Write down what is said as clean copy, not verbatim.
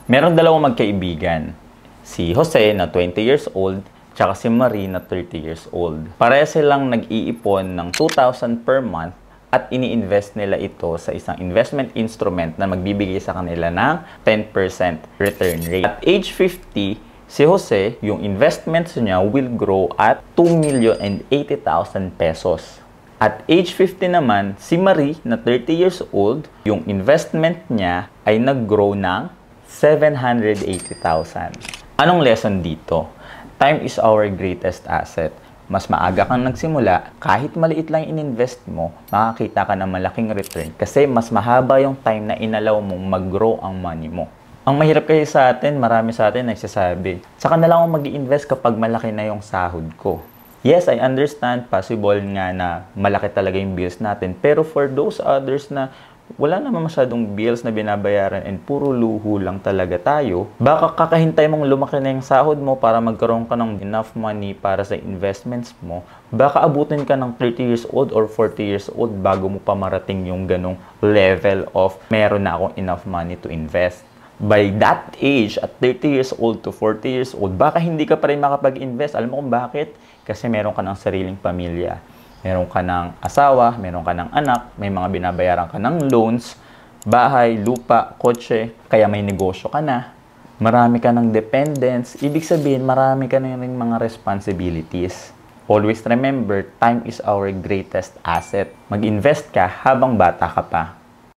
Meron dalawang magkaibigan. Si Jose na 20 years old, tsaka si Marie na 30 years old. Pareha silang nag-iipon ng 2,000 per month at ini-invest nila ito sa isang investment instrument na magbibigay sa kanila ng 10% return rate. At age 50, si Jose, yung investments niya will grow at 2,080,000 pesos. At age 50 naman, si Marie na 30 years old, yung investment niya ay nag-grow ng 780,000. Anong lesson dito? Time is our greatest asset. Mas maaga kang nagsimula, kahit maliit lang ininvest mo, makakita ka ng malaking return kasi mas mahaba yung time na inalaw mong mag-grow ang money mo. Ang mahirap kasi sa atin, marami sa atin nagsasabi, saka na lang ako mag-i-invest kapag malaki na yung sahod ko. Yes, I understand, possible nga na malaki talaga yung bills natin, pero for those others na wala naman masyadong bills na binabayaran and puro luho lang talaga tayo, baka kakahintay mong lumaki na yung sahod mo para magkaroon ka ng enough money para sa investments mo, baka abutin ka ng 30 years old or 40 years old bago mo pa marating yung ganong level of meron na akong enough money to invest. By that age, at 30 years old to 40 years old, baka hindi ka pa rin makapag-invest. Alam mo kung bakit? Kasi meron ka ng sariling pamilya. Meron ka ng asawa, meron ka ng anak, may mga binabayaran ka ng loans, bahay, lupa, kotse, kaya may negosyo ka na. Marami ka ng dependents, ibig sabihin marami ka na rin mga responsibilities. Always remember, time is our greatest asset. Mag-invest ka habang bata ka pa.